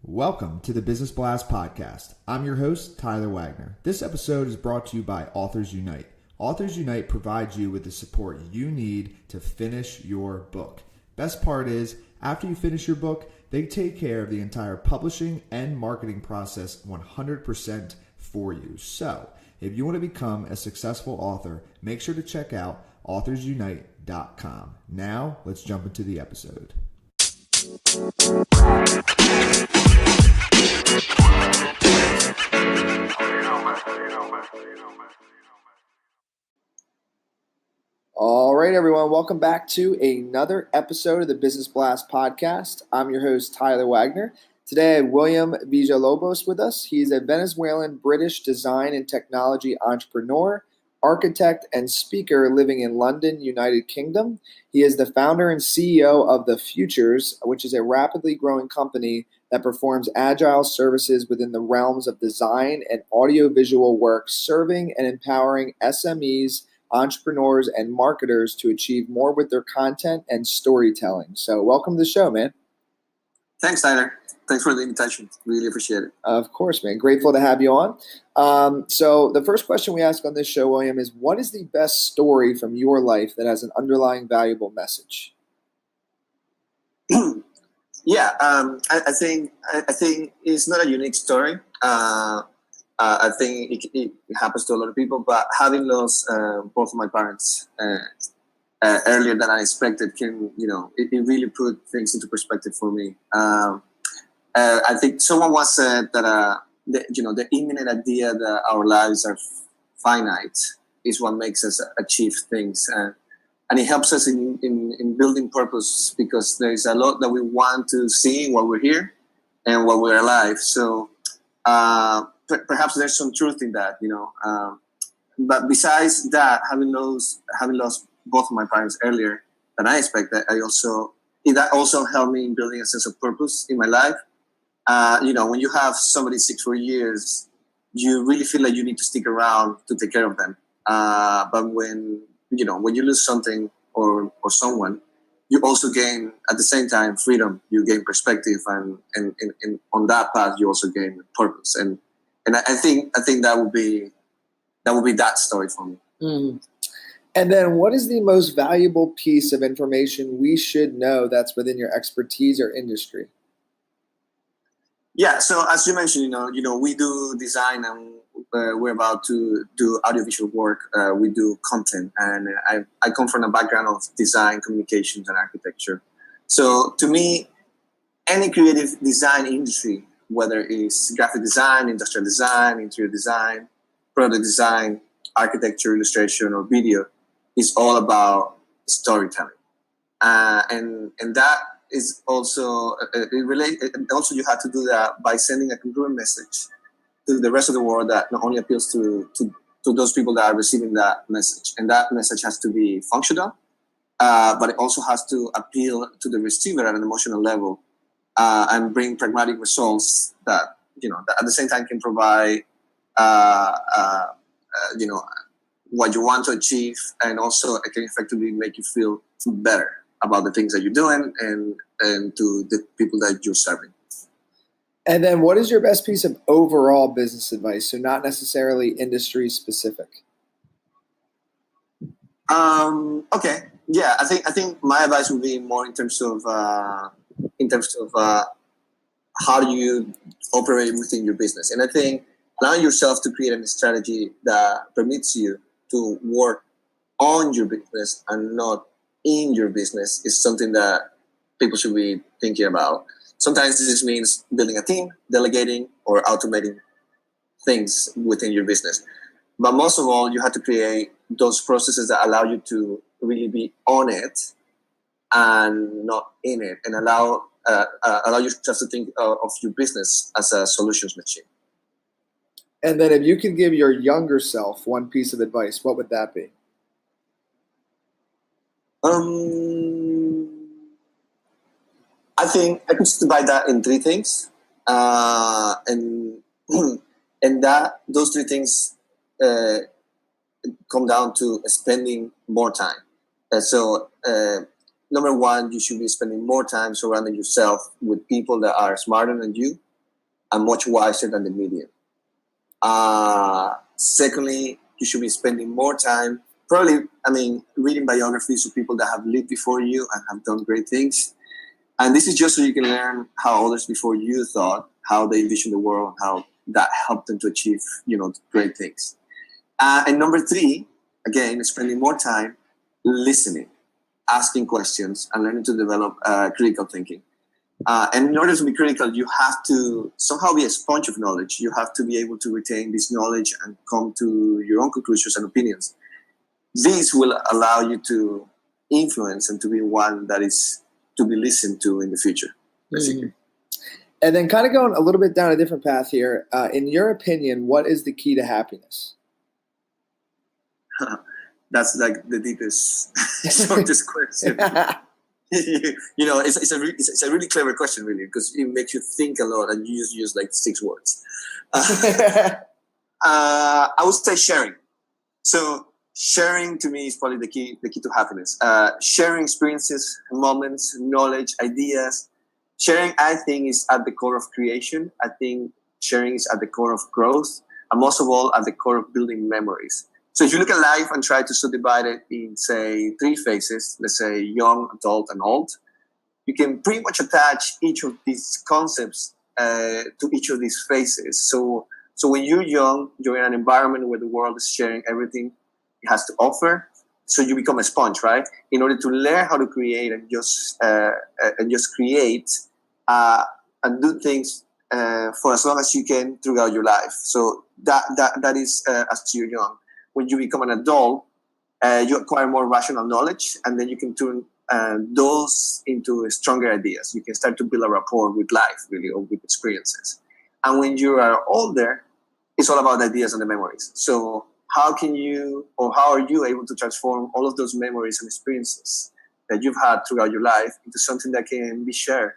Welcome to the Business Blast Podcast. I'm your host, Tyler Wagner. This episode is brought to you by Authors Unite. Authors Unite provides you with the support you need to finish your book. Best part is, after you finish your book, they take care of the entire publishing and marketing process 100% for you. So, if you want to become a successful author, make sure to check out authorsunite.com. Now, let's jump into the episode. All right, everyone. Welcome back to another episode of the Business Blast Podcast. I'm your host, Tyler Wagner. Today, I have William Villalobos with us. He's a Venezuelan-British design and technology entrepreneur, architect, and speaker living in London, United Kingdom. He is the founder and CEO of The Futures, which is a rapidly growing company that performs agile services within the realms of design and audiovisual work, serving and empowering SMEs, entrepreneurs, and marketers to achieve more with their content and storytelling. So welcome to the show, man. Thanks, Tyler. Thanks for the invitation. Really appreciate it. Of course, man. Grateful to have you on. So the first question we ask on this show, William, is what is the best story from your life that has an underlying valuable message? I think it's not a unique story. I think it happens to a lot of people, but having lost both of my parents earlier than I expected it really put things into perspective for me. I think someone once said that the imminent idea that our lives are finite is what makes us achieve things, and it helps us in building purpose, because there is a lot that we want to see while we're here and while we're alive. So perhaps there's some truth in that, But besides that, having lost both of my parents earlier than I expected, that also helped me in building a sense of purpose in my life. When you have somebody sick for years, you really feel like you need to stick around to take care of them. But when you lose something or someone, you also gain at the same time freedom. You gain perspective, and on that path, you also gain purpose. And I think that would be that story for me. Mm. And then, what is the most valuable piece of information we should know that's within your expertise or industry? Yeah, so as you mentioned, we do design, and we're about to do audiovisual work. We do content, and I come from a background of design, communications, and architecture. So to me, any creative design industry, whether it's graphic design, industrial design, interior design, product design, architecture, illustration, or video, is all about storytelling, and that is also also you have to do that by sending a congruent message to the rest of the world that not only appeals to those people that are receiving that message, and that message has to be functional, but it also has to appeal to the receiver at an emotional level, and bring pragmatic results that that at the same time can provide what you want to achieve, and also it can effectively make you feel better about the things that you're doing and to the people that you're serving. And then what is your best piece of overall business advice? So not necessarily industry specific. Okay. Yeah, I think my advice would be more in terms of how do you operate within your business. And I think allowing yourself to create a strategy that permits you to work on your business and not in your business is something that people should be thinking about. Sometimes this means building a team, delegating, or automating things within your business. But most of all, you have to create those processes that allow you to really be on it and not in it, and allow yourself to think of your business as a solutions machine. And then if you could give your younger self one piece of advice, what would that be? I think I could divide that in three things, and those three things come down to spending more time. So number one, you should be spending more time surrounding yourself with people that are smarter than you, and much wiser than the media. Secondly, you should be spending more time, probably, reading biographies of people that have lived before you and have done great things. And this is just so you can learn how others before you thought, how they envisioned the world, how that helped them to achieve, great things. And number three, again, spending more time listening, asking questions, and learning to develop critical thinking. And in order to be critical, you have to somehow be a sponge of knowledge. You have to be able to retain this knowledge and come to your own conclusions and opinions. This will allow you to influence and to be one that is to be listened to in the future, basically. And then kind of going a little bit down a different path here. In your opinion, what is the key to happiness? That's like the deepest, shortest question. It's a really clever question, really, because it makes you think a lot, and you use like 6 words. I would say sharing. So sharing to me is probably the key to happiness. Sharing experiences, moments, knowledge, ideas. Sharing, I think, is at the core of creation. I think sharing is at the core of growth, and most of all, at the core of building memories. So if you look at life and try to subdivide it in, say, 3 phases, let's say young, adult, and old, you can pretty much attach each of these concepts to each of these phases. So when you're young, you're in an environment where the world is sharing everything it has to offer. So you become a sponge, right? In order to learn how to create and just create and do things for as long as you can throughout your life. So that is as you're young. When you become an adult, you acquire more rational knowledge, and then you can turn those into stronger ideas. You can start to build a rapport with life, really, or with experiences. And when you are older, it's all about ideas and the memories. So how are you able to transform all of those memories and experiences that you've had throughout your life into something that can be shared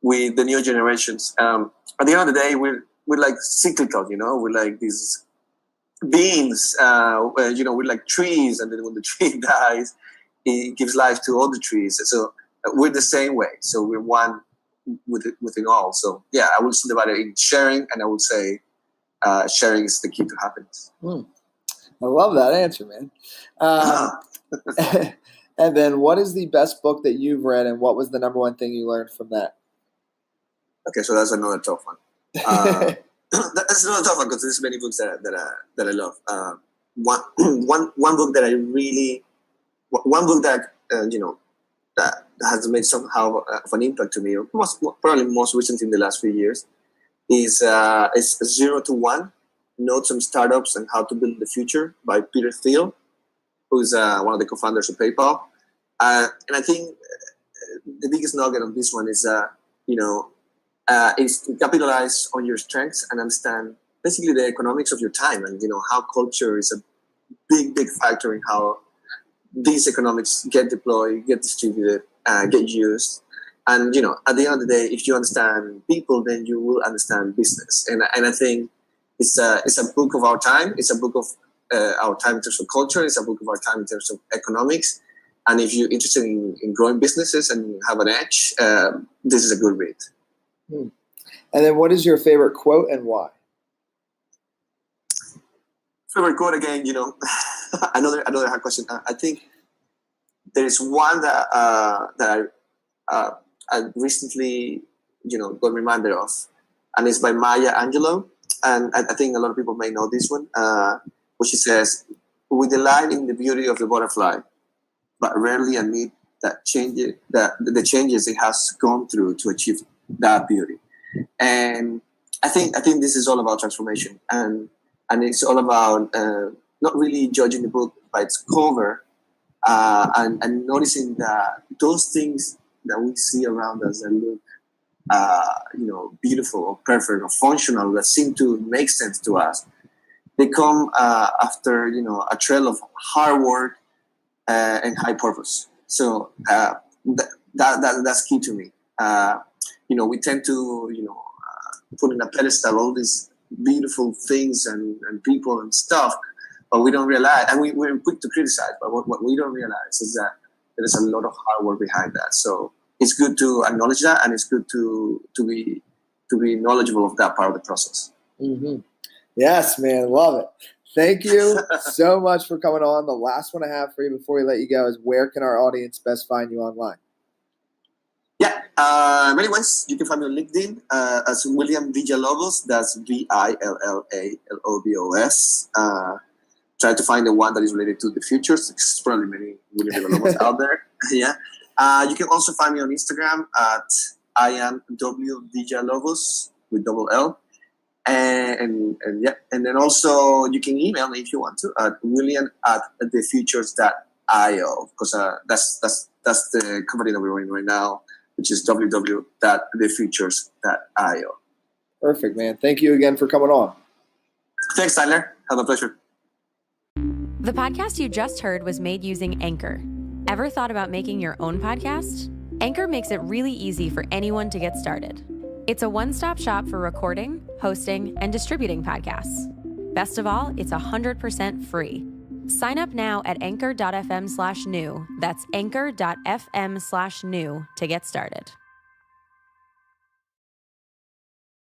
with the new generations? At the end of the day, we're like cyclical, we're like these beings, we're like trees, and then when the tree dies, it gives life to all the trees. So we're the same way. So we're one within all. So yeah, I would divide it in sharing, and I would say sharing is the key to happiness. I love that answer, man. And then what is the best book that you've read, and what was the number one thing you learned from that? Okay, so that's another tough one. That's another tough one because there's many books that I love. One book that I really, one book that that has made somehow of an impact to me, probably most recent in the last few years, is 0 to 1: Notes on Startups and How to Build the Future by Peter Thiel, who's one of the co-founders of PayPal. And I think the biggest nugget of this one is is to capitalize on your strengths and understand basically the economics of your time, and how culture is a big factor in how these economics get deployed, get distributed, get used. And at the end of the day, if you understand people, then you will understand business. And I think it's a book of our time. It's a book of our time in terms of culture. It's a book of our time in terms of economics. And if you're interested in growing businesses and have an edge, this is a good read. And then what is your favorite quote and why? Favorite quote, again, another hard question. I think there is one that I recently, got reminded of, and it's by Maya Angelou. And I think a lot of people may know this one, where she says, "We delight in the beauty of the butterfly, but rarely admit the changes it has gone through to achieve that beauty." And I think this is all about transformation, and it's all about not really judging the book by its cover, and noticing that those things that we see around us that look beautiful or perfect or functional, that seem to make sense to us, they come after a trail of hard work and high purpose. So that's key to me. We tend to put in a pedestal all these beautiful things and people and stuff, but we don't realize, and we're quick to criticize, but what we don't realize is that there's a lot of hard work behind that. So it's good to acknowledge that, and it's good to be to be knowledgeable of that part of the process. Mm-hmm. Yes, man. Love it. Thank you so much for coming on. The last one I have for you before we let you go is, where can our audience best find you online? Yeah, many ways. You can find me on LinkedIn as William Villalobos. That's Villalobos. Try to find the one that is related to the futures. There's probably many William Villalobos out there. Yeah. You can also find me on Instagram at I am W Villalobos with double L. And then also you can email me if you want to at william@thefutures.io, because that's the company that we're running right now, which is www.thefutures.io. Perfect, man. Thank you again for coming on. Thanks, Tyler. Have a pleasure. The podcast you just heard was made using Anchor. Ever thought about making your own podcast? Anchor makes it really easy for anyone to get started. It's a one-stop shop for recording, hosting, and distributing podcasts. Best of all, it's 100% free. Sign up now at anchor.fm/new. That's anchor.fm/new to get started.